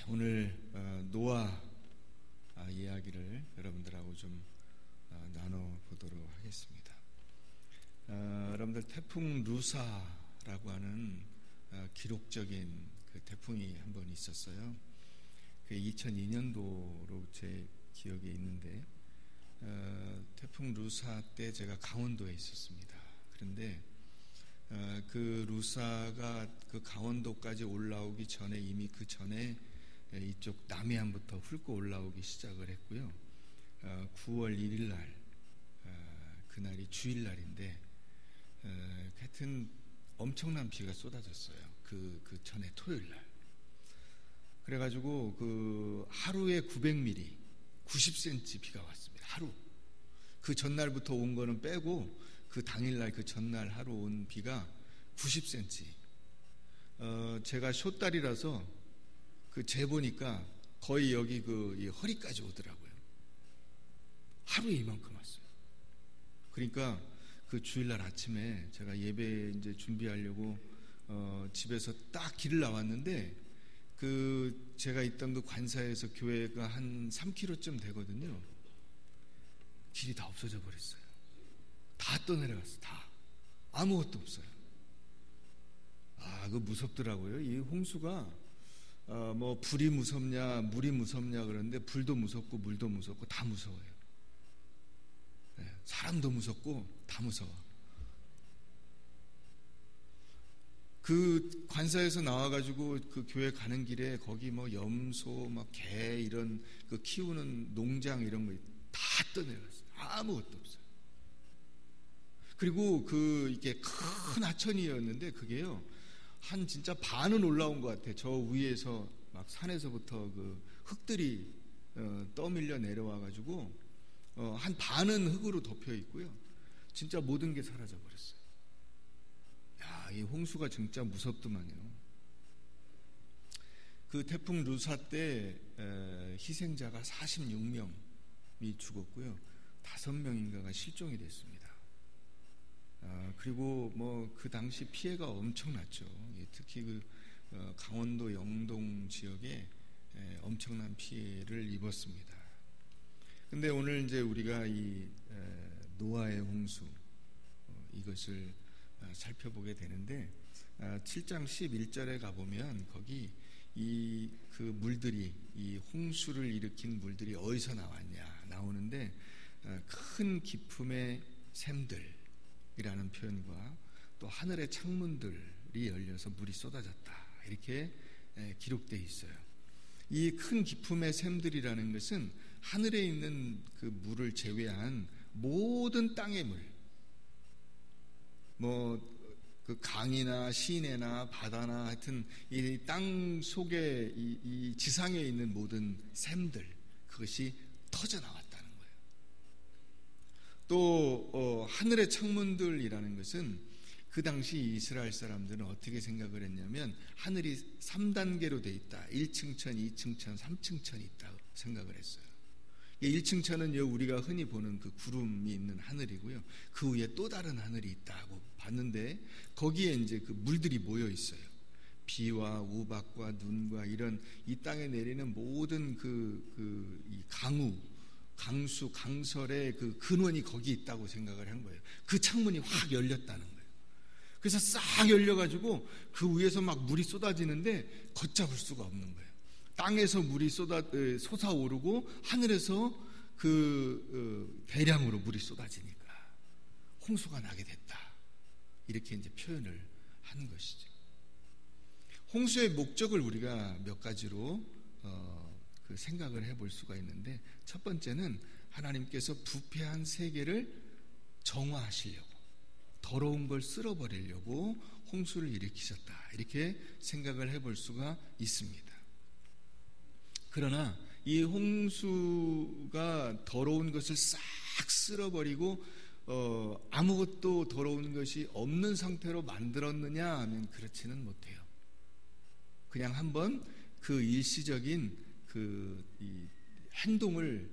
오늘 노아 이야기를 여러분들하고 좀 나눠보도록 하겠습니다. 여러분들 태풍 루사라고 하는 기록적인 그 태풍이 한 번 있었어요. 그 2002년도로 제 기억에 있는데 태풍 루사 때 제가 강원도에 있었습니다. 그런데 그 루사가 그 강원도까지 올라오기 전에 이미 그 전에 이쪽 남해안부터 훑고 올라오기 시작을 했고요. 9월 1일 날 그날이 주일날인데 하여튼 엄청난 비가 쏟아졌어요. 그 전에 토요일 날. 그래가지고 그 하루에 900mm 90cm 비가 왔습니다. 하루. 그 전날부터 온 거는 빼고 그 당일날 그 전날 하루 온 비가 90cm. 제가 숏다리라서 그 재보니까 거의 여기 이 허리까지 오더라고요. 하루에 이만큼 왔어요. 그러니까 그 주일날 아침에 제가 예배 이제 준비하려고 집에서 딱 길을 나왔는데 그 제가 있던 그 관사에서 교회가 한 3km쯤 되거든요. 길이 다 없어져 버렸어요. 다 떠내려갔어. 다. 아무것도 없어요. 그거 무섭더라고요. 이 홍수가 뭐 불이 무섭냐 물이 무섭냐 그러는데 불도 무섭고 물도 무섭고 다 무서워요. 네, 사람도 무섭고 다 무서워. 그 관사에서 나와가지고 그 교회 가는 길에 거기 뭐 염소 막 개 이런 그 키우는 농장 이런 거 다 떠내려갔어요. 아무것도 없어요. 그리고 이게 큰 하천이었는데 그게요 한 진짜 반은 올라온 것 같아요. 저 위에서 막 산에서부터 그 흙들이 떠밀려 내려와가지고 한 반은 흙으로 덮여 있고요. 진짜 모든 게 사라져 버렸어요. 이 홍수가 진짜 무섭더만요. 그 태풍 루사 때 희생자가 46명이 죽었고요. 5명인가가 실종이 됐습니다. 그리고 뭐 그 당시 피해가 엄청났죠. 특히 그 강원도 영동 지역에 엄청난 피해를 입었습니다. 근데 오늘 이제 우리가 이 노아의 홍수 이것을 살펴보게 되는데 7장 11절에 가보면 거기 그 물들이 이 홍수를 일으킨 물들이 어디서 나오는데 큰 기품의 샘들이라는 표현과 또 하늘의 창문들이 열려서 물이 쏟아졌다 이렇게 기록되어 있어요. 이 큰 기품의 샘들이라는 것은 하늘에 있는 그 물을 제외한 모든 땅의 물, 뭐 그 강이나 시내나 바다나 하여튼 이 땅 속에 이 지상에 있는 모든 샘들 그것이 터져 나왔다는 거예요. 또 하늘의 창문들이라는 것은 그 당시 이스라엘 사람들은 어떻게 생각을 했냐면 하늘이 3단계로 돼 있다. 1층 천, 2층 천, 3층 천이 있다고 생각을 했어요. 1층 천은 우리가 흔히 보는 그 구름이 있는 하늘이고요. 그 위에 또 다른 하늘이 있다고 봤는데 거기에 이제 그 물들이 모여 있어요. 비와 우박과 눈과 이런 이 땅에 내리는 모든 이 강수, 강설의 그 근원이 거기 있다고 생각을 한 거예요. 그 창문이 확 열렸다는 거예요. 그래서 싹 열려가지고 그 위에서 막 물이 쏟아지는데 걷잡을 수가 없는 거예요. 땅에서 물이 솟아오르고 하늘에서 대량으로 물이 쏟아지니까 홍수가 나게 됐다. 이렇게 이제 표현을 하는 것이죠. 홍수의 목적을 우리가 몇 가지로 생각을 해볼 수가 있는데 첫 번째는 하나님께서 부패한 세계를 정화하시려고 더러운 걸 쓸어버리려고 홍수를 일으키셨다. 이렇게 생각을 해볼 수가 있습니다. 그러나 이 홍수가 더러운 것을 싹 쓸어버리고 아무것도 더러운 것이 없는 상태로 만들었느냐 하면 그렇지는 못해요. 그냥 한번 그 일시적인 이 행동을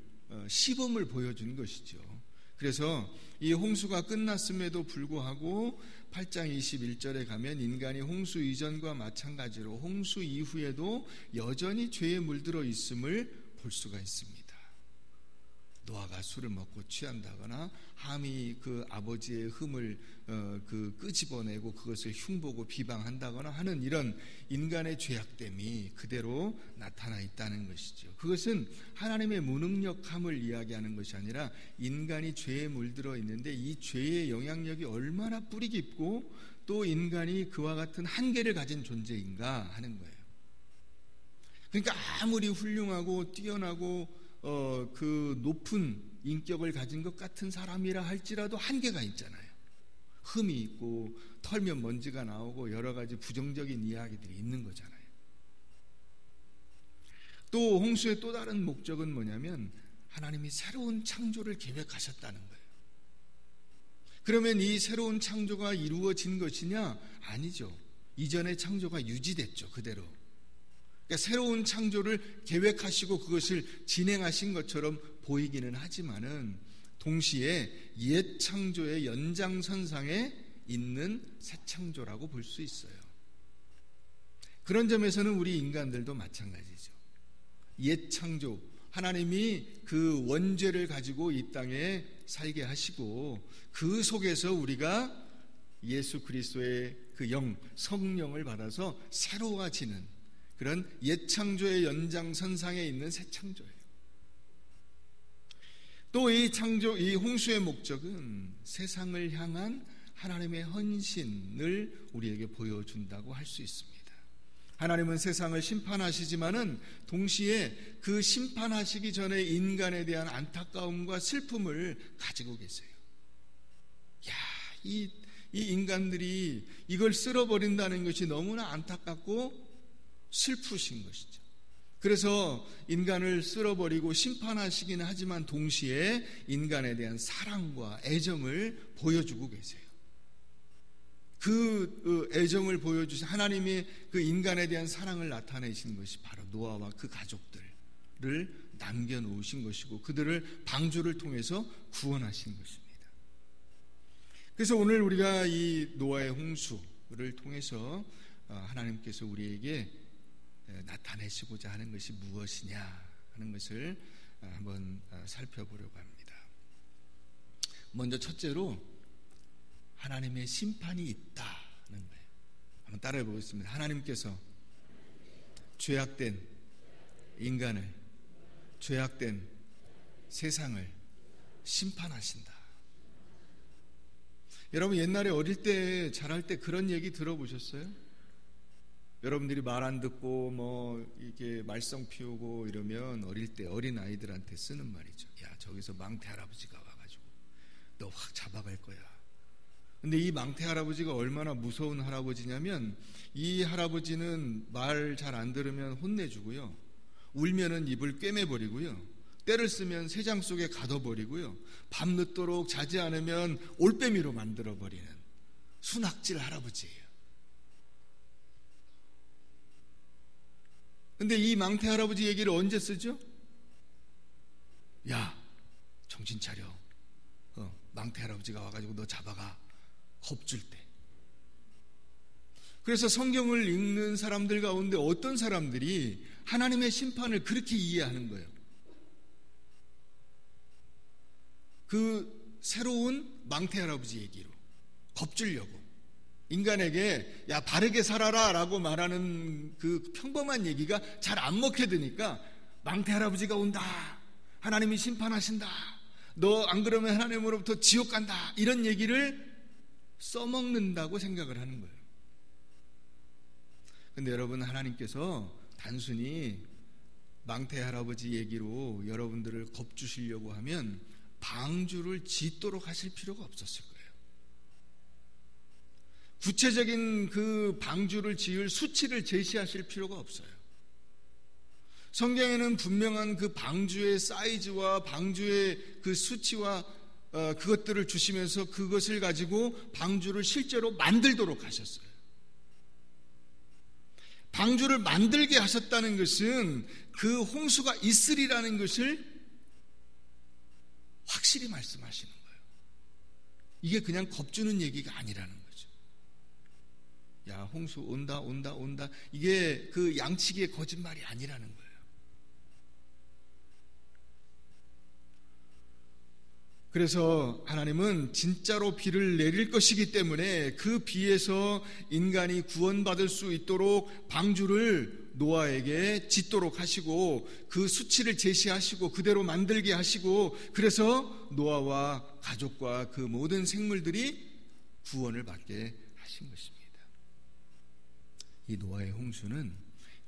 시범을 보여준 것이죠. 그래서 이 홍수가 끝났음에도 불구하고 8장 21절에 가면 인간이 홍수 이전과 마찬가지로 홍수 이후에도 여전히 죄에 물들어 있음을 볼 수가 있습니다. 노아가 술을 먹고 취한다거나 함이 그 아버지의 흠을 끄집어내고 그것을 흉보고 비방한다거나 하는 이런 인간의 죄악됨이 그대로 나타나 있다는 것이죠. 그것은 하나님의 무능력함을 이야기하는 것이 아니라 인간이 죄에 물들어 있는데 이 죄의 영향력이 얼마나 뿌리 깊고 또 인간이 그와 같은 한계를 가진 존재인가 하는 거예요. 그러니까 아무리 훌륭하고 뛰어나고 그 높은 인격을 가진 것 같은 사람이라 할지라도 한계가 있잖아요. 흠이 있고 털면 먼지가 나오고 여러 가지 부정적인 이야기들이 있는 거잖아요. 또 홍수의 또 다른 목적은 뭐냐면 하나님이 새로운 창조를 계획하셨다는 거예요. 그러면 이 새로운 창조가 이루어진 것이냐? 아니죠. 이전의 창조가 유지됐죠. 그대로. 그러니까 새로운 창조를 계획하시고 그것을 진행하신 것처럼 보이기는 하지만은 동시에 옛 창조의 연장선상에 있는 새 창조라고 볼 수 있어요. 그런 점에서는 우리 인간들도 마찬가지죠. 옛 창조, 하나님이 그 원죄를 가지고 이 땅에 살게 하시고 그 속에서 우리가 예수 그리스도의 그 영, 성령을 받아서 새로워지는 그런 옛 창조의 연장선상에 있는 새 창조예요. 또 이 창조, 이 홍수의 목적은 세상을 향한 하나님의 헌신을 우리에게 보여준다고 할 수 있습니다. 하나님은 세상을 심판하시지만은 동시에 그 심판하시기 전에 인간에 대한 안타까움과 슬픔을 가지고 계세요. 야, 이 인간들이 이걸 쓸어버린다는 것이 너무나 안타깝고 슬프신 것이죠. 그래서 인간을 쓸어버리고 심판하시기는 하지만 동시에 인간에 대한 사랑과 애정을 보여주고 계세요. 그 애정을 보여주신 하나님이 그 인간에 대한 사랑을 나타내신 것이 바로 노아와 그 가족들을 남겨놓으신 것이고 그들을 방주를 통해서 구원하신 것입니다. 그래서 오늘 우리가 이 노아의 홍수를 통해서 하나님께서 우리에게 나타내시고자 하는 것이 무엇이냐 하는 것을 한번 살펴보려고 합니다. 먼저 첫째로 하나님의 심판이 있다는 거예요. 한번 따라해 보겠습니다. 하나님께서 죄악된 인간을, 죄악된 세상을 심판하신다. 여러분 옛날에 어릴 때 자랄 때 그런 얘기 들어보셨어요? 여러분들이 말 안 듣고 뭐 이렇게 말썽 피우고 이러면 어릴 때 어린 아이들한테 쓰는 말이죠. 야, 저기서 망태 할아버지가 와가지고 너 확 잡아갈 거야. 근데 이 망태 할아버지가 얼마나 무서운 할아버지냐면 이 할아버지는 말 잘 안 들으면 혼내주고요. 울면은 입을 꿰매버리고요. 때를 쓰면 새장 속에 가둬버리고요. 밤늦도록 자지 않으면 올빼미로 만들어버리는 순학질 할아버지예요. 근데 이 망태 할아버지 얘기를 언제 쓰죠? 야, 정신 차려. 망태 할아버지가 와가지고 너 잡아가. 겁줄 때. 그래서 성경을 읽는 사람들 가운데 어떤 사람들이 하나님의 심판을 그렇게 이해하는 거예요. 그 새로운 망태 할아버지 얘기로 겁주려고 인간에게 야 바르게 살아라 라고 말하는 그 평범한 얘기가 잘 안 먹혀드니까 망태 할아버지가 온다, 하나님이 심판하신다, 너 안 그러면 하나님으로부터 지옥 간다, 이런 얘기를 써먹는다고 생각을 하는 거예요. 근데 여러분, 하나님께서 단순히 망태 할아버지 얘기로 여러분들을 겁주시려고 하면 방주를 짓도록 하실 필요가 없었을 거예요. 구체적인 그 방주를 지을 수치를 제시하실 필요가 없어요. 성경에는 분명한 그 방주의 사이즈와 방주의 그 수치와 그것들을 주시면서 그것을 가지고 방주를 실제로 만들도록 하셨어요. 방주를 만들게 하셨다는 것은 그 홍수가 있으리라는 것을 확실히 말씀하시는 거예요. 이게 그냥 겁주는 얘기가 아니라는 거죠. 야, 홍수 온다. 이게 그 양치기의 거짓말이 아니라는 거예요. 그래서 하나님은 진짜로 비를 내릴 것이기 때문에 그 비에서 인간이 구원받을 수 있도록 방주를 노아에게 짓도록 하시고 그 수치를 제시하시고 그대로 만들게 하시고, 그래서 노아와 가족과 그 모든 생물들이 구원을 받게 하신 것입니다. 이 노아의 홍수는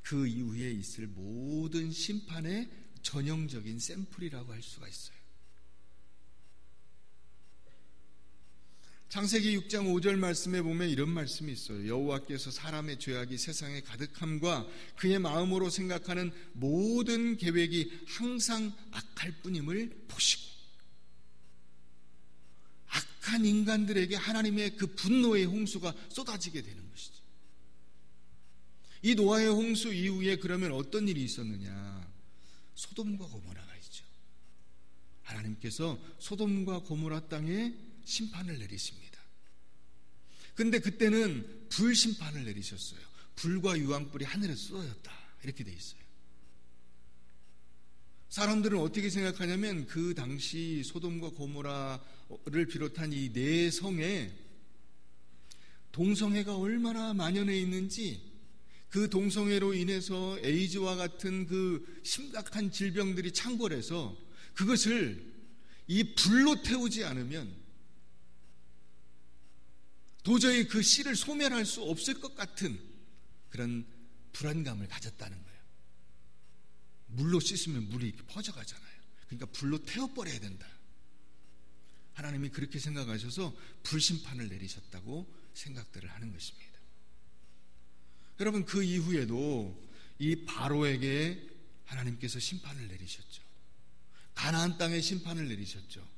그 이후에 있을 모든 심판의 전형적인 샘플이라고 할 수가 있어요. 창세기 6장 5절 말씀에 보면 이런 말씀이 있어요. 여호와께서 사람의 죄악이 세상에 가득함과 그의 마음으로 생각하는 모든 계획이 항상 악할 뿐임을 보시고, 악한 인간들에게 하나님의 그 분노의 홍수가 쏟아지게 되는 것이죠. 이 노아의 홍수 이후에 그러면 어떤 일이 있었느냐? 소돔과 고모라가 있죠. 하나님께서 소돔과 고모라 땅에 심판을 내리십니다. 근데 그때는 불심판을 내리셨어요. 불과 유황불이 하늘에서 쏟아졌다, 이렇게 돼 있어요. 사람들은 어떻게 생각하냐면 그 당시 소돔과 고모라를 비롯한 이 네 성에 동성애가 얼마나 만연해 있는지, 그 동성애로 인해서 에이즈와 같은 그 심각한 질병들이 창궐해서 그것을 이 불로 태우지 않으면 도저히 그 씨를 소멸할 수 없을 것 같은 그런 불안감을 가졌다는 거예요. 물로 씻으면 물이 이렇게 퍼져가잖아요. 그러니까 불로 태워버려야 된다. 하나님이 그렇게 생각하셔서 불심판을 내리셨다고 생각들을 하는 것입니다. 여러분, 그 이후에도 이 바로에게 하나님께서 심판을 내리셨죠. 가나안 땅에 심판을 내리셨죠.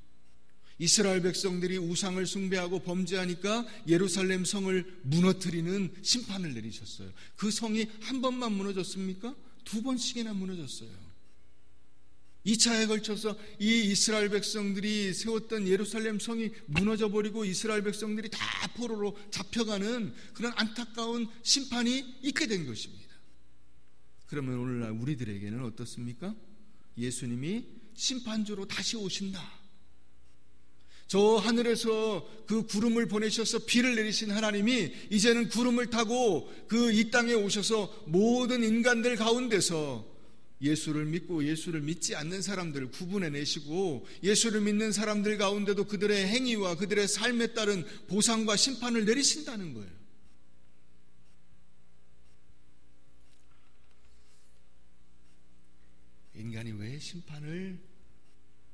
이스라엘 백성들이 우상을 숭배하고 범죄하니까 예루살렘 성을 무너뜨리는 심판을 내리셨어요. 그 성이 한 번만 무너졌습니까? 2번씩이나 무너졌어요. 2차에 걸쳐서 이 이스라엘 백성들이 세웠던 예루살렘 성이 무너져버리고 이스라엘 백성들이 다 포로로 잡혀가는 그런 안타까운 심판이 있게 된 것입니다. 그러면 오늘날 우리들에게는 어떻습니까? 예수님이 심판주로 다시 오신다. 저 하늘에서 그 구름을 보내셔서 비를 내리신 하나님이 이제는 구름을 타고 그 이 땅에 오셔서 모든 인간들 가운데서 예수를 믿고 예수를 믿지 않는 사람들을 구분해내시고, 예수를 믿는 사람들 가운데도 그들의 행위와 그들의 삶에 따른 보상과 심판을 내리신다는 거예요. 인간이 왜 심판을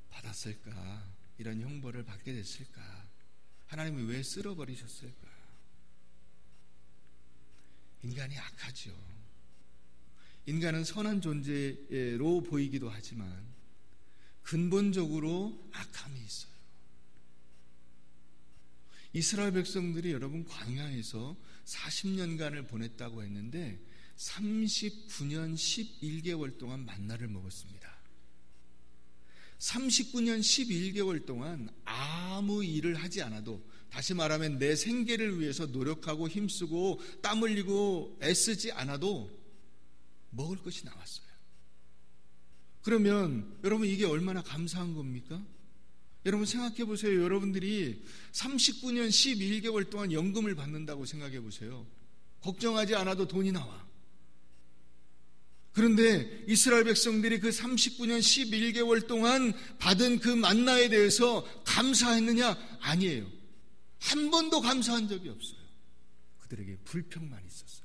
받았을까? 이런 형벌을 받게 됐을까? 하나님이 왜 쓸어버리셨을까? 인간이 악하죠. 인간은 선한 존재로 보이기도 하지만 근본적으로 악함이 있어요. 이스라엘 백성들이 여러분 광야에서 40년간을 보냈다고 했는데 39년 11개월 동안 만나를 먹었습니다. 39년 11개월 동안 아무 일을 하지 않아도, 다시 말하면 내 생계를 위해서 노력하고 힘쓰고 땀 흘리고 애쓰지 않아도 먹을 것이 나왔어요. 그러면 여러분, 이게 얼마나 감사한 겁니까? 여러분 생각해 보세요. 여러분들이 39년 11개월 동안 연금을 받는다고 생각해 보세요. 걱정하지 않아도 돈이 나와. 그런데 이스라엘 백성들이 그 39년 11개월 동안 받은 그 만나에 대해서 감사했느냐? 아니에요. 한 번도 감사한 적이 없어요. 그들에게 불평만 있었어요.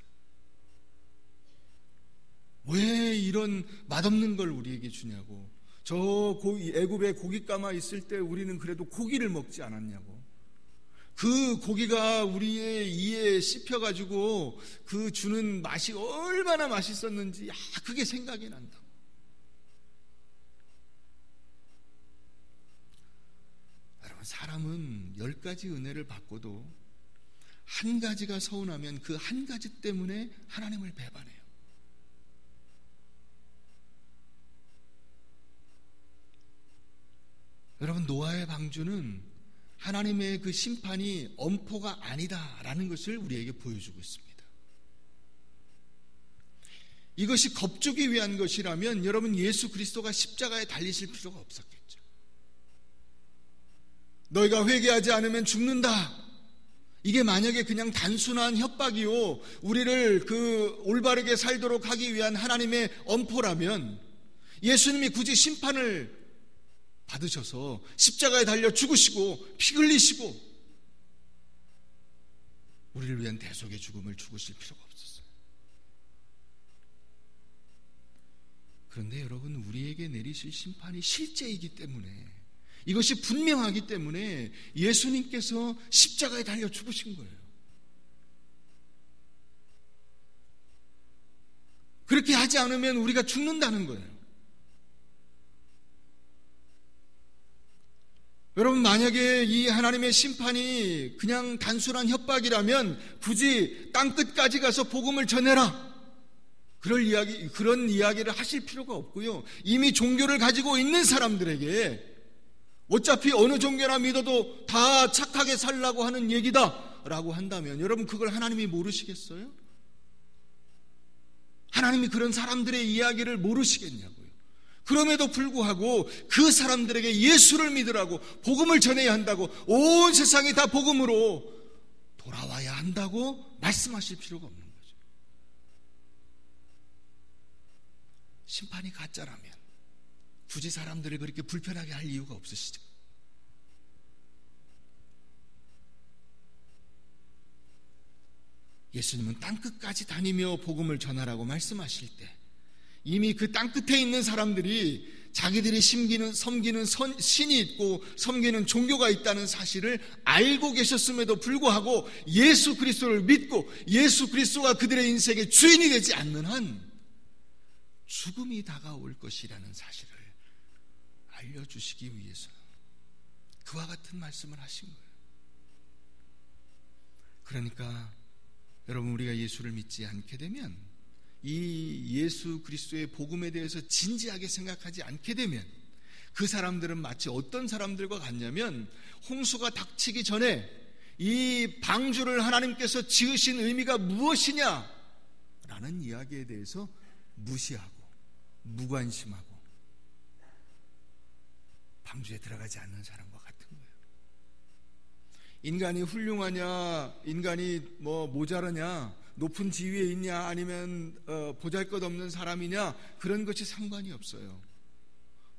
왜 이런 맛없는 걸 우리에게 주냐고. 저 애굽에 고기 감아 있을 때 우리는 그래도 고기를 먹지 않았냐고. 그 고기가 우리의 이에 씹혀가지고 그 주는 맛이 얼마나 맛있었는지, 그게 생각이 난다고. 여러분, 사람은 10가지 은혜를 받고도 한 가지가 서운하면 그 한 가지 때문에 하나님을 배반해요. 여러분, 노아의 방주는 하나님의 그 심판이 엄포가 아니다라는 것을 우리에게 보여주고 있습니다. 이것이 겁주기 위한 것이라면 여러분 예수 그리스도가 십자가에 달리실 필요가 없었겠죠. 너희가 회개하지 않으면 죽는다. 이게 만약에 그냥 단순한 협박이요, 우리를 그 올바르게 살도록 하기 위한 하나님의 엄포라면 예수님이 굳이 심판을 받으셔서 십자가에 달려 죽으시고 피 흘리시고 우리를 위한 대속의 죽음을 죽으실 필요가 없었어요. 그런데 여러분, 우리에게 내리실 심판이 실제이기 때문에, 이것이 분명하기 때문에 예수님께서 십자가에 달려 죽으신 거예요. 그렇게 하지 않으면 우리가 죽는다는 거예요. 여러분, 만약에 이 하나님의 심판이 그냥 단순한 협박이라면 굳이 땅끝까지 가서 복음을 전해라, 그런 이야기를 하실 필요가 없고요. 이미 종교를 가지고 있는 사람들에게 어차피 어느 종교나 믿어도 다 착하게 살라고 하는 얘기다 라고 한다면 여러분, 그걸 하나님이 모르시겠어요? 하나님이 그런 사람들의 이야기를 모르시겠냐고요. 그럼에도 불구하고 그 사람들에게 예수를 믿으라고, 복음을 전해야 한다고, 온 세상이 다 복음으로 돌아와야 한다고 말씀하실 필요가 없는 거죠. 심판이 가짜라면 굳이 사람들을 그렇게 불편하게 할 이유가 없으시죠. 예수님은 땅끝까지 다니며 복음을 전하라고 말씀하실 때 이미 그 땅끝에 있는 사람들이 자기들이 섬기는 신이 있고 섬기는 종교가 있다는 사실을 알고 계셨음에도 불구하고 예수 그리스도를 믿고 예수 그리스도가 그들의 인생의 주인이 되지 않는 한 죽음이 다가올 것이라는 사실을 알려주시기 위해서 그와 같은 말씀을 하신 거예요. 그러니까 여러분, 우리가 예수를 믿지 않게 되면, 이 예수 그리스도의 복음에 대해서 진지하게 생각하지 않게 되면 그 사람들은 마치 어떤 사람들과 같냐면, 홍수가 닥치기 전에 이 방주를 하나님께서 지으신 의미가 무엇이냐 라는 이야기에 대해서 무시하고 무관심하고 방주에 들어가지 않는 사람과 같은 거예요. 인간이 훌륭하냐, 인간이 모자라냐, 높은 지위에 있냐, 아니면 보잘것없는 사람이냐, 그런 것이 상관이 없어요.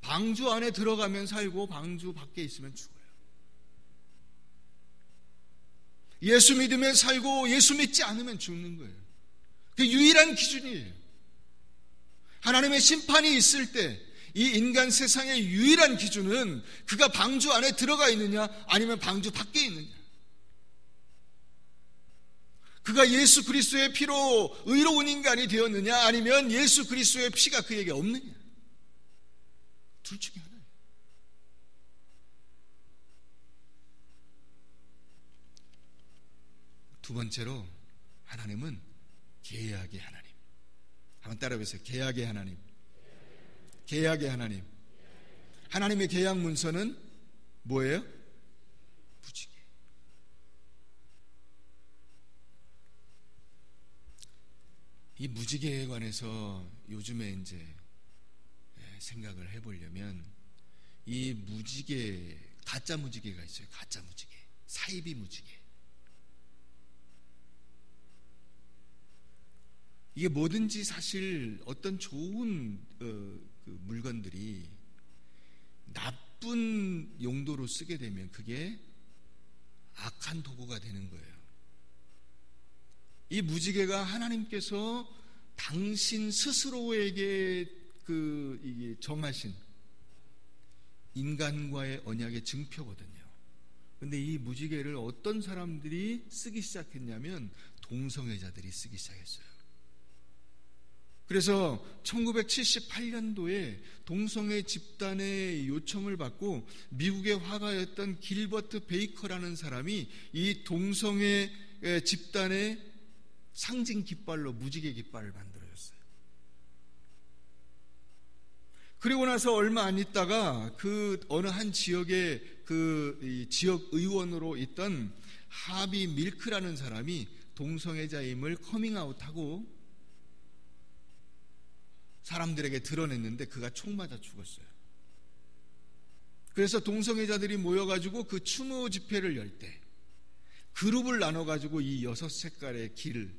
방주 안에 들어가면 살고 방주 밖에 있으면 죽어요. 예수 믿으면 살고 예수 믿지 않으면 죽는 거예요. 그게 유일한 기준이에요. 하나님의 심판이 있을 때 이 인간 세상의 유일한 기준은 그가 방주 안에 들어가 있느냐 아니면 방주 밖에 있느냐, 그가 예수 그리스도의 피로 의로운 인간이 되었느냐 아니면 예수 그리스도의 피가 그에게 없느냐, 둘 중에 하나예요. 두 번째로, 하나님은 계약의 하나님. 한번 따라해보세요. 계약의 하나님. 계약의 하나님. 하나님의 계약 문서는 뭐예요? 무지개. 이 무지개에 관해서 요즘에 이제 생각을 해보려면, 이 무지개, 가짜 무지개가 있어요. 가짜 무지개, 사이비 무지개. 이게 뭐든지 사실 어떤 좋은 그 물건들이 나쁜 용도로 쓰게 되면 그게 악한 도구가 되는 거예요. 이 무지개가 하나님께서 당신 스스로에게 이게 정하신 인간과의 언약의 증표거든요. 근데 이 무지개를 어떤 사람들이 쓰기 시작했냐면 동성애자들이 쓰기 시작했어요. 그래서 1978년도에 동성애 집단의 요청을 받고 미국의 화가였던 길버트 베이커라는 사람이 이 동성애 집단의 상징 깃발로 무지개 깃발을 만들어줬어요. 그리고 나서 얼마 안 있다가 그 어느 한 지역의 그 지역 의원으로 있던 하비 밀크라는 사람이 동성애자임을 커밍아웃하고 사람들에게 드러냈는데 그가 총 맞아 죽었어요. 그래서 동성애자들이 모여가지고 그 추모 집회를 열 때 그룹을 나눠가지고 이 6색깔의 길을,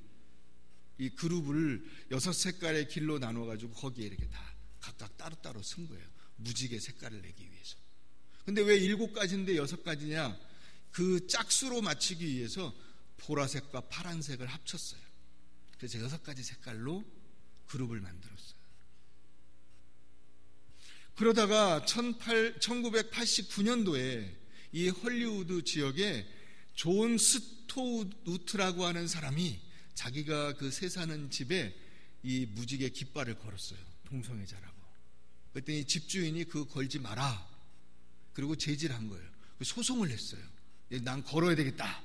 이 그룹을 6색깔의 길로 나눠가지고 거기에 이렇게 다 각각 따로따로 쓴 거예요. 무지개 색깔을 내기 위해서. 근데 왜 7가지인데 6가지냐? 그 짝수로 맞추기 위해서 보라색과 파란색을 합쳤어요. 그래서 6가지 색깔로 그룹을 만들었어요. 그러다가 1989년도에 이 헐리우드 지역에 존 스토우트라고 하는 사람이 자기가 그 새 사는 집에 이 무지개 깃발을 걸었어요. 동성애자라고. 그랬더니 집주인이 그거 걸지 마라. 그리고 제지를 한 거예요. 소송을 했어요. 난 걸어야 되겠다.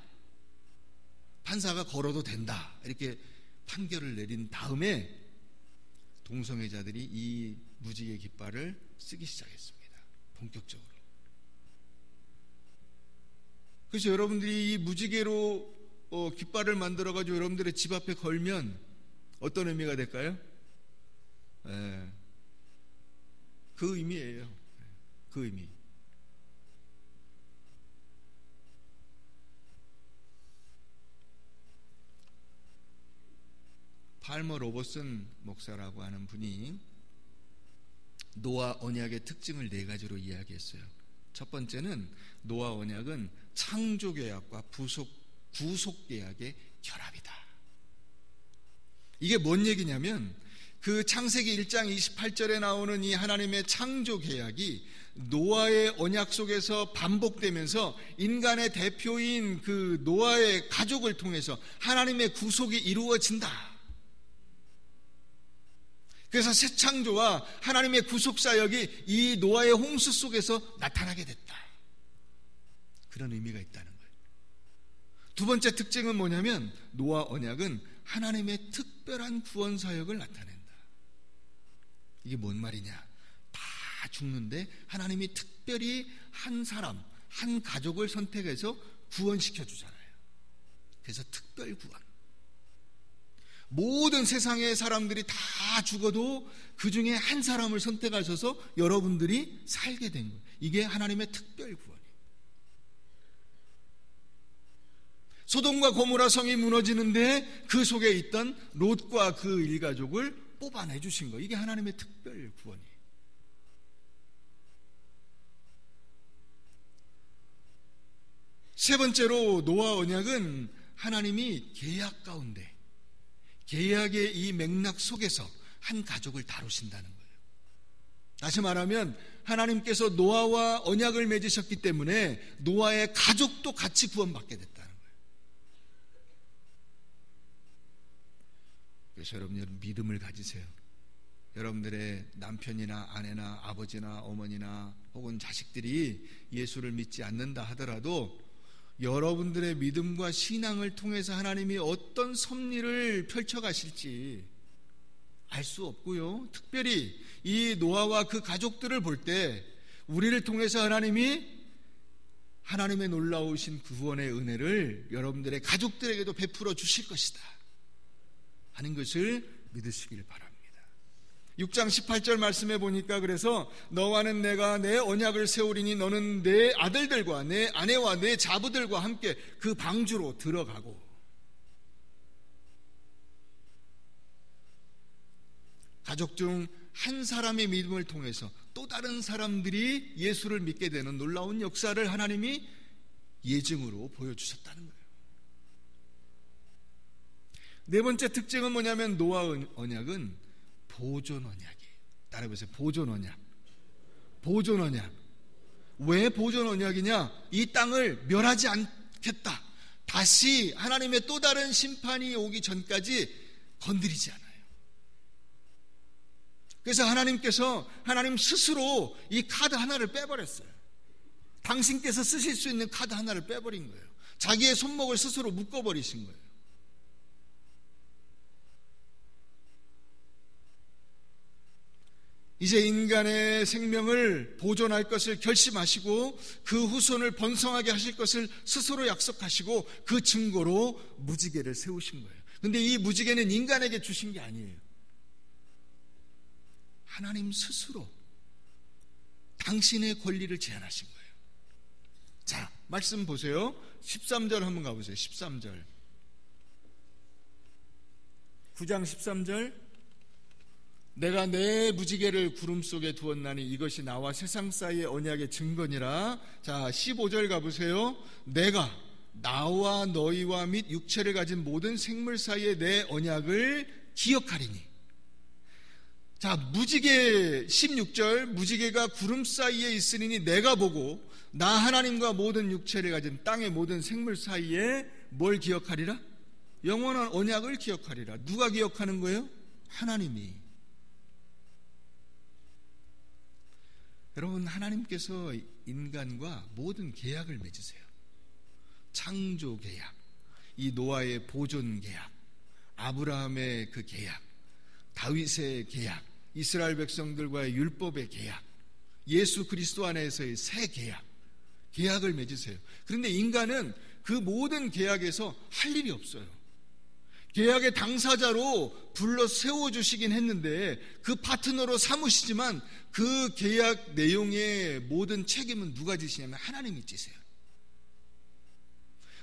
판사가 걸어도 된다. 이렇게 판결을 내린 다음에 동성애자들이 이 무지개 깃발을 쓰기 시작했습니다. 본격적으로. 그래서 여러분들이 이 무지개로 깃발을 만들어가지고 여러분들의 집 앞에 걸면 어떤 의미가 될까요? 그 의미예요. 그 의미. 팔머 로버슨 목사라고 하는 분이 노아 언약의 특징을 4가지로 이야기했어요. 첫 번째는 노아 언약은 창조 계약과 구속 계약의 결합이다. 이게 뭔 얘기냐면 그 창세기 1장 28절에 나오는 이 하나님의 창조 계약이 노아의 언약 속에서 반복되면서 인간의 대표인 그 노아의 가족을 통해서 하나님의 구속이 이루어진다. 그래서 새 창조와 하나님의 구속 사역이 이 노아의 홍수 속에서 나타나게 됐다. 그런 의미가 있다는 거예요. 두 번째 특징은 뭐냐면 노아 언약은 하나님의 특별한 구원 사역을 나타낸다. 이게 뭔 말이냐? 다 죽는데 하나님이 특별히 한 사람, 한 가족을 선택해서 구원시켜 주잖아요. 그래서 특별 구원. 모든 세상의 사람들이 다 죽어도 그 중에 한 사람을 선택하셔서 여러분들이 살게 된 거예요. 이게 하나님의 특별 구원이에요. 소돔과 고모라 성이 무너지는데 그 속에 있던 롯과 그 일가족을 뽑아내 주신 거예요. 이게 하나님의 특별 구원이에요. 세 번째로 노아 언약은 하나님이 계약 가운데 계약의 이 맥락 속에서 한 가족을 다루신다는 거예요. 다시 말하면 하나님께서 노아와 언약을 맺으셨기 때문에 노아의 가족도 같이 구원받게 됐다는 거예요. 그래서 여러분 믿음을 가지세요. 여러분들의 남편이나 아내나 아버지나 어머니나 혹은 자식들이 예수를 믿지 않는다 하더라도 여러분들의 믿음과 신앙을 통해서 하나님이 어떤 섭리를 펼쳐가실지 알 수 없고요. 특별히 이 노아와 그 가족들을 볼 때 우리를 통해서 하나님이 하나님의 놀라우신 구원의 은혜를 여러분들의 가족들에게도 베풀어 주실 것이다 하는 것을 믿으시길 바랍니다. 6장 18절 말씀해 보니까 그래서 너와는 내가 내 언약을 세우리니 너는 내 아들들과 내 아내와 내 자부들과 함께 그 방주로 들어가고. 가족 중 한 사람의 믿음을 통해서 또 다른 사람들이 예수를 믿게 되는 놀라운 역사를 하나님이 예증으로 보여주셨다는 거예요. 네 번째 특징은 뭐냐면 노아 언약은 보존 언약이에요. 따라해보세요. 보존 언약. 보존 언약. 왜 보존 언약이냐? 이 땅을 멸하지 않겠다. 다시 하나님의 또 다른 심판이 오기 전까지 건드리지 않아요. 그래서 하나님 스스로 이 카드 하나를 빼버렸어요. 당신께서 쓰실 수 있는 카드 하나를 빼버린 거예요. 자기의 손목을 스스로 묶어버리신 거예요. 이제 인간의 생명을 보존할 것을 결심하시고 그 후손을 번성하게 하실 것을 스스로 약속하시고 그 증거로 무지개를 세우신 거예요. 그런데 이 무지개는 인간에게 주신 게 아니에요. 하나님 스스로 당신의 권리를 제안하신 거예요. 자, 말씀 보세요. 13절 한번 가보세요. 13절. 9장 13절. 내가 내 무지개를 구름 속에 두었나니 이것이 나와 세상 사이의 언약의 증거니라. 자, 15절 가보세요. 내가 나와 너희와 및 육체를 가진 모든 생물 사이의 내 언약을 기억하리니. 자, 무지개 16절. 무지개가 구름 사이에 있으리니 내가 보고 나 하나님과 모든 육체를 가진 땅의 모든 생물 사이에 뭘 기억하리라? 영원한 언약을 기억하리라. 누가 기억하는 거예요? 하나님이. 여러분, 하나님께서 인간과 모든 계약을 맺으세요. 창조 계약, 이 노아의 보존 계약, 아브라함의 그 계약, 다윗의 계약, 이스라엘 백성들과의 율법의 계약, 예수 그리스도 안에서의 새 계약, 계약을 맺으세요. 그런데 인간은 그 모든 계약에서 할 일이 없어요. 계약의 당사자로 불러 세워주시긴 했는데 그 파트너로 삼으시지만 그 계약 내용의 모든 책임은 누가 지시냐면 하나님이 지세요.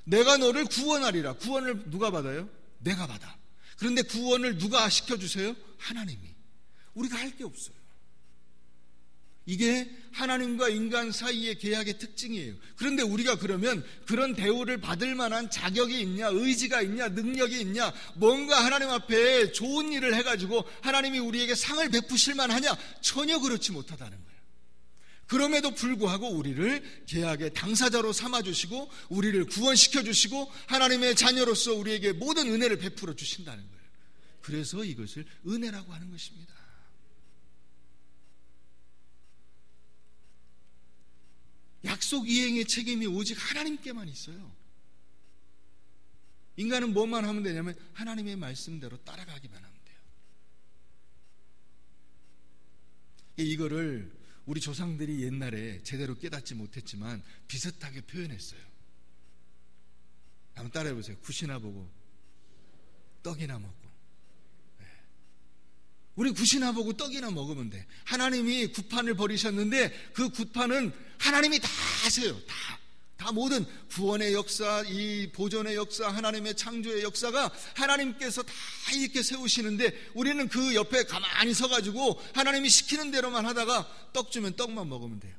내가 너를 구원하리라. 구원을 누가 받아요? 내가 받아. 그런데 구원을 누가 시켜주세요? 하나님이. 우리가 할 게 없어요. 이게 하나님과 인간 사이의 계약의 특징이에요. 그런데 우리가 그러면 그런 대우를 받을 만한 자격이 있냐, 의지가 있냐, 능력이 있냐, 뭔가 하나님 앞에 좋은 일을 해가지고 하나님이 우리에게 상을 베푸실 만하냐? 전혀 그렇지 못하다는 거예요. 그럼에도 불구하고 우리를 계약의 당사자로 삼아주시고 우리를 구원시켜주시고 하나님의 자녀로서 우리에게 모든 은혜를 베풀어 주신다는 거예요. 그래서 이것을 은혜라고 하는 것입니다. 약속 이행의 책임이 오직 하나님께만 있어요. 인간은 뭐만 하면 되냐면 하나님의 말씀대로 따라가기만 하면 돼요. 이거를 우리 조상들이 옛날에 제대로 깨닫지 못했지만 비슷하게 표현했어요. 한번 따라해보세요. 굿이나 보고 떡이나 먹고. 우리 굿이나 보고 떡이나 먹으면 돼. 하나님이 굿판을 버리셨는데 그 굿판은 하나님이 다 하세요. 다 모든 구원의 역사, 이 보존의 역사, 하나님의 창조의 역사가 하나님께서 다 이렇게 세우시는데 우리는 그 옆에 가만히 서가지고 하나님이 시키는 대로만 하다가 떡 주면 떡만 먹으면 돼요.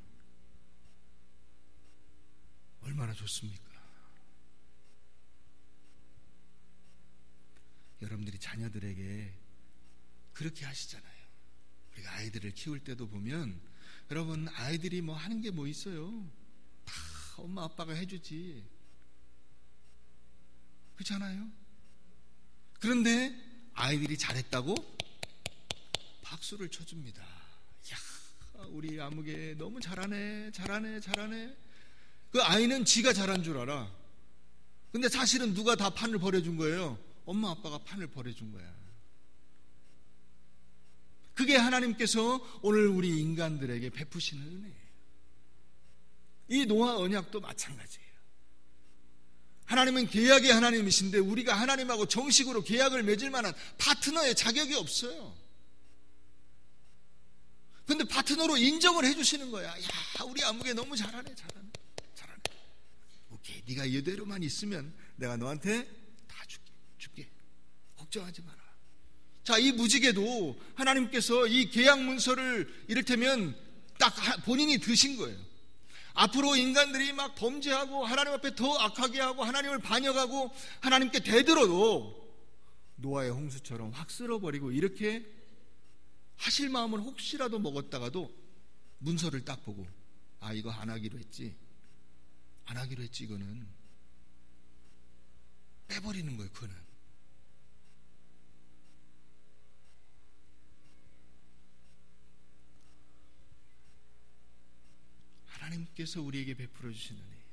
얼마나 좋습니까? 여러분들이 자녀들에게 그렇게 하시잖아요. 우리가 아이들을 키울 때도 보면 여러분 아이들이 뭐 하는 게 뭐 있어요? 다 엄마 아빠가 해주지. 그렇잖아요? 그런데 아이들이 잘했다고 박수를 쳐줍니다. 야, 우리 아무개 너무 잘하네. 그 아이는 지가 잘한 줄 알아. 근데 사실은 누가 다 판을 벌여준 거예요? 엄마 아빠가 판을 벌여준 거야. 그게 하나님께서 오늘 우리 인간들에게 베푸시는 은혜예요. 이 노아 언약도 마찬가지예요. 하나님은 계약의 하나님이신데 우리가 하나님하고 정식으로 계약을 맺을 만한 파트너의 자격이 없어요. 그런데 파트너로 인정을 해주시는 거야. 야, 우리 아무개 너무 잘하네. 오케이, 네가 이대로만 있으면 내가 너한테 다 줄게. 걱정하지 마라. 자, 이 무지개도 하나님께서 이 계약 문서를 이를테면 딱 본인이 드신 거예요. 앞으로 인간들이 막 범죄하고 하나님 앞에 더 악하게 하고 하나님을 반역하고 하나님께 대들어도 노아의 홍수처럼 확 쓸어버리고 이렇게 하실 마음을 혹시라도 먹었다가도 문서를 딱 보고 아, 이거 안 하기로 했지 이거는 빼버리는 거예요. 그거는 하나님께서 우리에게 베풀어 주시는 은혜.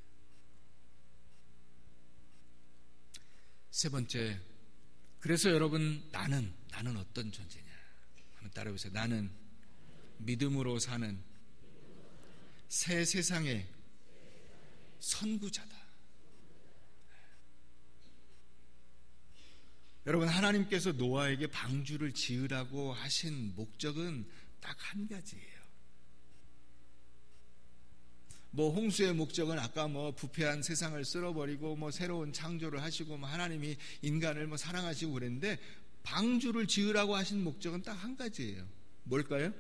세 번째, 그래서 여러분 나는 어떤 존재냐? 한번 따라해보세요. 나는 믿음으로 사는 새 세상의 선구자다. 여러분, 하나님께서 노아에게 방주를 지으라고 하신 목적은 딱 한 가지예요. 홍수의 목적은 아까 부패한 세상을 쓸어버리고 새로운 창조를 하시고 하나님이 인간을 사랑하시고 그랬는데, 방주를 지으라고 하신 목적은 딱 한 가지예요. 뭘까요?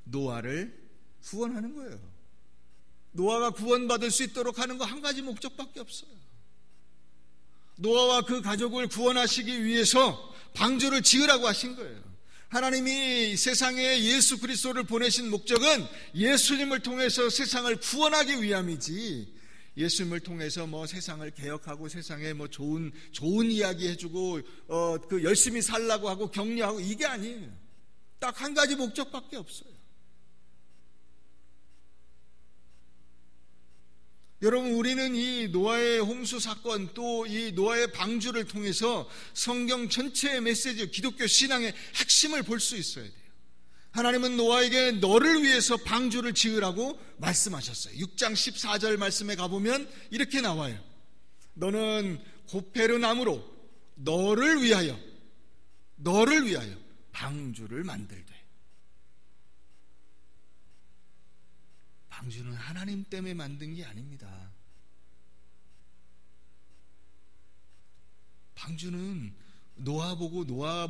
노아를 구원하는 거예요. 노아가 구원받을 수 있도록 하는 거 한 가지 목적밖에 없어요. 노아와 그 가족을 구원하시기 위해서 방주를 지으라고 하신 거예요. 하나님이 세상에 예수 그리스도를 보내신 목적은 예수님을 통해서 세상을 구원하기 위함이지, 예수님을 통해서 세상을 개혁하고 세상에 좋은 이야기 해주고 열심히 살라고 하고 격려하고, 이게 아니에요. 딱 한 가지 목적밖에 없어요. 여러분, 우리는 이 노아의 홍수 사건, 또 이 노아의 방주를 통해서 성경 전체의 메시지, 기독교 신앙의 핵심을 볼 수 있어야 돼요. 하나님은 노아에게 너를 위해서 방주를 지으라고 말씀하셨어요. 6장 14절 말씀에 가보면 이렇게 나와요. 너는 고페르나무로 너를 위하여 방주를 만들되. 방주는 하나님 때문에 만든 게 아닙니다. 방주는 노아 보고 노아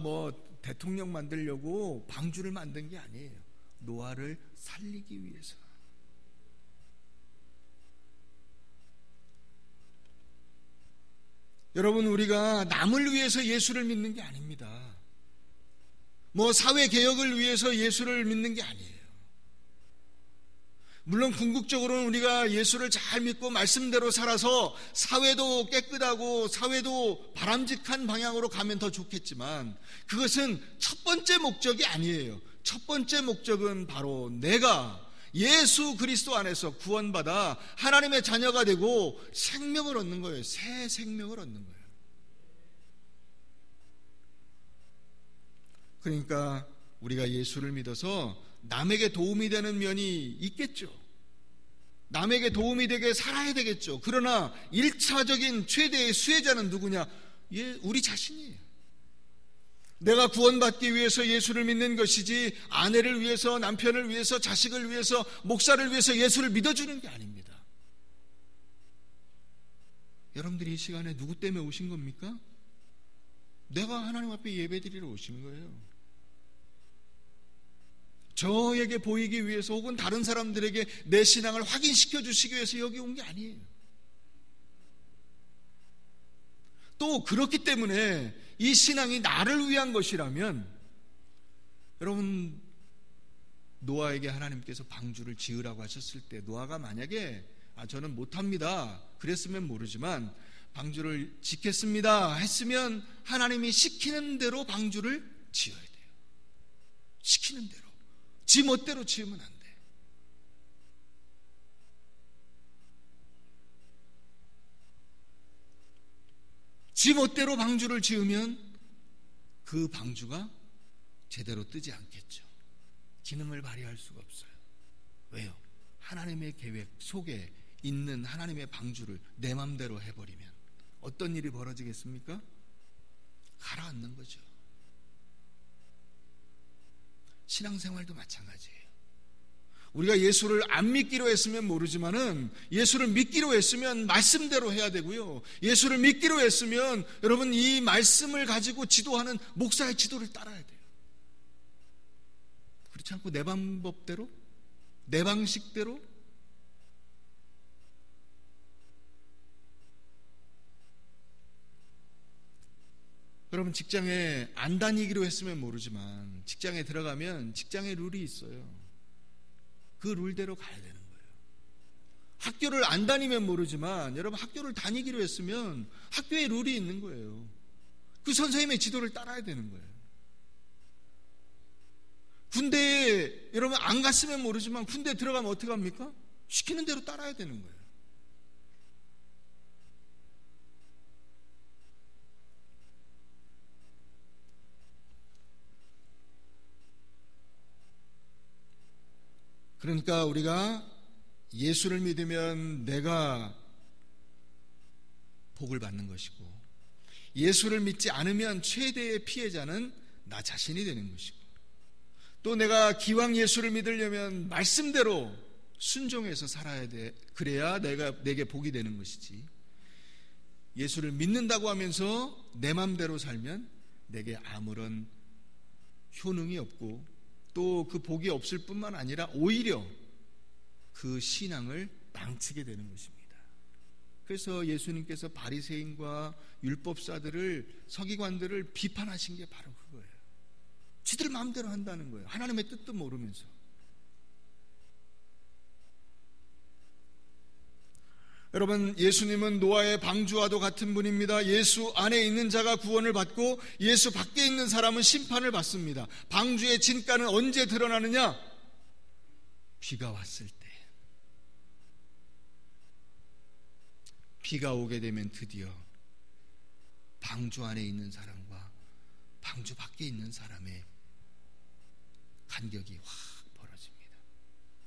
대통령 만들려고 방주를 만든 게 아니에요. 노아를 살리기 위해서. 여러분, 우리가 남을 위해서 예수를 믿는 게 아닙니다. 사회 개혁을 위해서 예수를 믿는 게 아니에요. 물론 궁극적으로는 우리가 예수를 잘 믿고 말씀대로 살아서 사회도 깨끗하고 사회도 바람직한 방향으로 가면 더 좋겠지만, 그것은 첫 번째 목적이 아니에요. 첫 번째 목적은 바로 내가 예수 그리스도 안에서 구원받아 하나님의 자녀가 되고 생명을 얻는 거예요. 새 생명을 얻는 거예요. 그러니까 우리가 예수를 믿어서 남에게 도움이 되는 면이 있겠죠. 남에게 도움이 되게 살아야 되겠죠. 그러나 1차적인 최대의 수혜자는 누구냐? 우리 자신이에요. 내가 구원받기 위해서 예수를 믿는 것이지, 아내를 위해서, 남편을 위해서, 자식을 위해서, 목사를 위해서 예수를 믿어주는 게 아닙니다. 여러분들이 이 시간에 누구 때문에 오신 겁니까? 내가 하나님 앞에 예배드리러 오신 거예요. 저에게 보이기 위해서, 혹은 다른 사람들에게 내 신앙을 확인시켜 주시기 위해서 여기 온 게 아니에요. 또 그렇기 때문에 이 신앙이 나를 위한 것이라면, 여러분, 노아에게 하나님께서 방주를 지으라고 하셨을 때 노아가 만약에 저는 못합니다 그랬으면 모르지만, 방주를 짓겠습니다 했으면 하나님이 시키는 대로 방주를 지어야 돼요. 시키는 대로. 지 멋대로 지으면 안 돼. 지 멋대로 방주를 지으면 그 방주가 제대로 뜨지 않겠죠. 기능을 발휘할 수가 없어요. 왜요? 하나님의 계획 속에 있는 하나님의 방주를 내 맘대로 해버리면 어떤 일이 벌어지겠습니까? 가라앉는 거죠. 신앙생활도 마찬가지예요. 우리가 예수를 안 믿기로 했으면 모르지만은, 예수를 믿기로 했으면 말씀대로 해야 되고요. 예수를 믿기로 했으면 여러분, 이 말씀을 가지고 지도하는 목사의 지도를 따라야 돼요. 그렇지 않고 내 방법대로, 내 방식대로, 여러분, 직장에 안 다니기로 했으면 모르지만 직장에 들어가면 직장의 룰이 있어요. 그 룰대로 가야 되는 거예요. 학교를 안 다니면 모르지만 여러분, 학교를 다니기로 했으면 학교의 룰이 있는 거예요. 그 선생님의 지도를 따라야 되는 거예요. 군대에 여러분 안 갔으면 모르지만 군대에 들어가면 어떻게 합니까? 시키는 대로 따라야 되는 거예요. 그러니까 우리가 예수를 믿으면 내가 복을 받는 것이고, 예수를 믿지 않으면 최대의 피해자는 나 자신이 되는 것이고, 또 내가 기왕 예수를 믿으려면 말씀대로 순종해서 살아야 돼. 그래야 내게 복이 되는 것이지, 예수를 믿는다고 하면서 내 맘대로 살면 내게 아무런 효능이 없고, 또 그 복이 없을 뿐만 아니라 오히려 그 신앙을 망치게 되는 것입니다. 그래서 예수님께서 바리새인과 율법사들을, 서기관들을 비판하신 게 바로 그거예요. 지들 마음대로 한다는 거예요. 하나님의 뜻도 모르면서. 여러분, 예수님은 노아의 방주와도 같은 분입니다. 예수 안에 있는 자가 구원을 받고 예수 밖에 있는 사람은 심판을 받습니다. 방주의 진가는 언제 드러나느냐? 비가 왔을 때. 비가 오게 되면 드디어 방주 안에 있는 사람과 방주 밖에 있는 사람의 간격이 확 벌어집니다.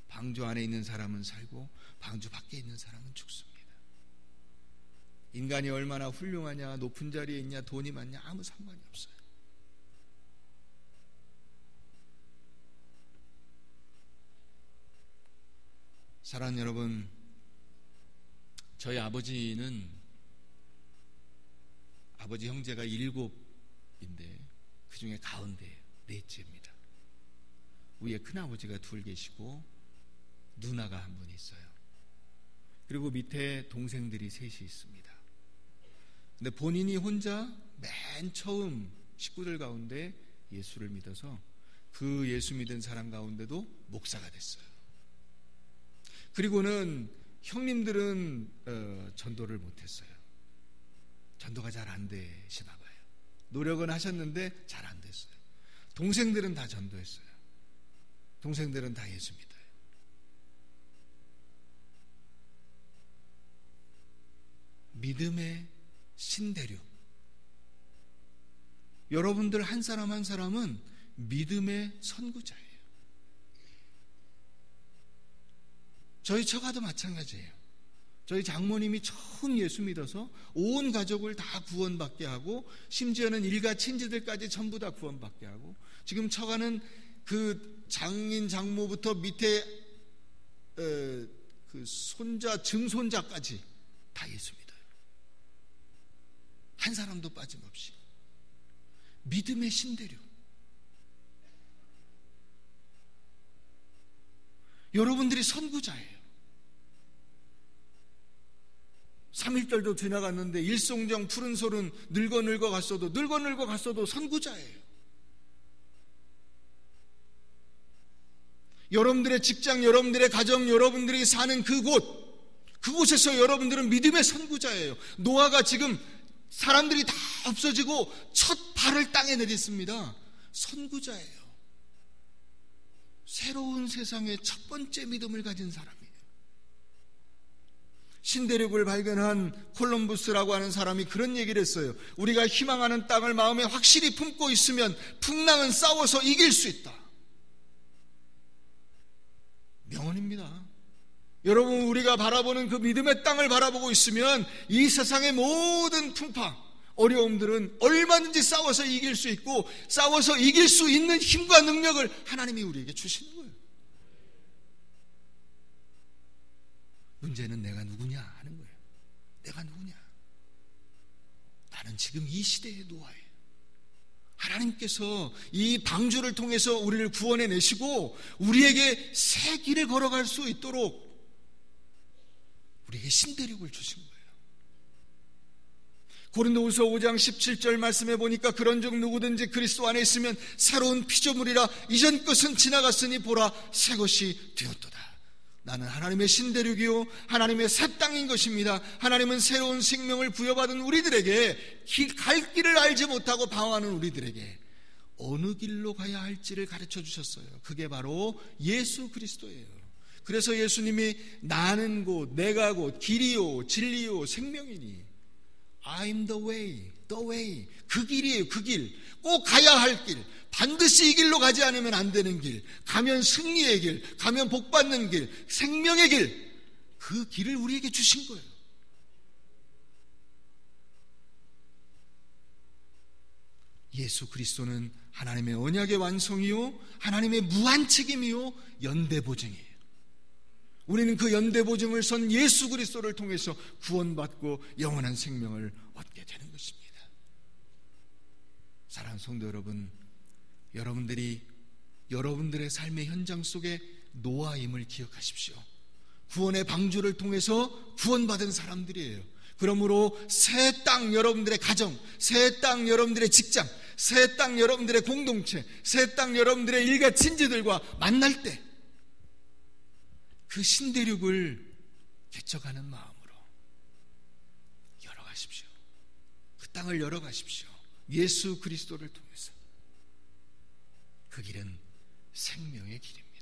방주 안에 있는 사람은 살고 방주 밖에 있는 사람은 죽습니다. 인간이 얼마나 훌륭하냐, 높은 자리에 있냐, 돈이 많냐, 아무 상관이 없어요. 사랑하는 여러분, 저희 아버지 형제가 7인데 그 중에 가운데 넷째입니다. 위에 큰아버지가 2 계시고 누나가 1분 있어요. 그리고 밑에 동생들이 3이 있습니다. 근데 본인이 혼자 맨 처음 식구들 가운데 예수를 믿어서 그 예수 믿은 사람 가운데도 목사가 됐어요. 그리고는 형님들은 전도를 못했어요. 전도가 잘 안 되시나 봐요. 노력은 하셨는데 잘 안 됐어요. 동생들은 다 전도했어요. 동생들은 다 예수 믿어요. 믿음의 신대륙. 여러분들 한 사람 한 사람은 믿음의 선구자예요. 저희 처가도 마찬가지예요. 저희 장모님이 처음 예수 믿어서 온 가족을 다 구원받게 하고, 심지어는 일가 친지들까지 전부 다 구원받게 하고, 지금 처가는 그 장인 장모부터 밑에 그 손자 증손자까지 다 예수 믿어요. 한 사람도 빠짐없이. 믿음의 신대륙. 여러분들이 선구자예요. 3.1절도 지나갔는데 일송정 푸른솔은 늙어 갔어도 선구자예요. 여러분들의 직장, 여러분들의 가정, 여러분들이 사는 그곳에서 여러분들은 믿음의 선구자예요. 노아가 지금 사람들이 다 없어지고 첫 발을 땅에 내딛습니다. 선구자예요. 새로운 세상의 첫 번째 믿음을 가진 사람이에요. 신대륙을 발견한 콜럼부스라고 하는 사람이 그런 얘기를 했어요. 우리가 희망하는 땅을 마음에 확실히 품고 있으면 풍랑은 싸워서 이길 수 있다. 명언입니다. 여러분, 우리가 바라보는 그 믿음의 땅을 바라보고 있으면 이 세상의 모든 풍파, 어려움들은 얼마든지 싸워서 이길 수 있고, 싸워서 이길 수 있는 힘과 능력을 하나님이 우리에게 주시는 거예요. 문제는 내가 누구냐 하는 거예요. 내가 누구냐? 나는 지금 이 시대의 노아예요. 하나님께서 이 방주를 통해서 우리를 구원해 내시고 우리에게 새 길을 걸어갈 수 있도록 우리에게 신대륙을 주신 거예요. 고린도후서 5장 17절 말씀해 보니까 그런즉 누구든지 그리스도 안에 있으면 새로운 피조물이라 이전 것은 지나갔으니 보라 새 것이 되었도다. 나는 하나님의 신대륙이요 하나님의 새 땅인 것입니다. 하나님은 새로운 생명을 부여받은 우리들에게 갈 길을 알지 못하고 방황하는 우리들에게 어느 길로 가야 할지를 가르쳐 주셨어요. 그게 바로 예수 그리스도예요. 그래서 예수님이 나는 곧 내가 곧 길이요 진리요 생명이니 I'm the way, the way. 그 길이에요, 그 길. 꼭 가야 할 길. 반드시 이 길로 가지 않으면 안 되는 길. 가면 승리의 길, 가면 복받는 길, 생명의 길. 그 길을 우리에게 주신 거예요. 예수 그리스도는 하나님의 언약의 완성이요, 하나님의 무한 책임이요, 연대보증이에요. 우리는 그 연대보증을 선 예수 그리스도를 통해서 구원받고 영원한 생명을 얻게 되는 것입니다. 사랑하는 성도 여러분, 여러분들의 삶의 현장 속에 노아임을 기억하십시오. 구원의 방주를 통해서 구원받은 사람들이에요. 그러므로 새 땅 여러분들의 가정, 새 땅 여러분들의 직장, 새 땅 여러분들의 공동체, 새 땅 여러분들의 일가 친지들과 만날 때 그 신대륙을 개척하는 마음으로 열어가십시오. 그 땅을 열어가십시오. 예수 그리스도를 통해서. 그 길은 생명의 길입니다.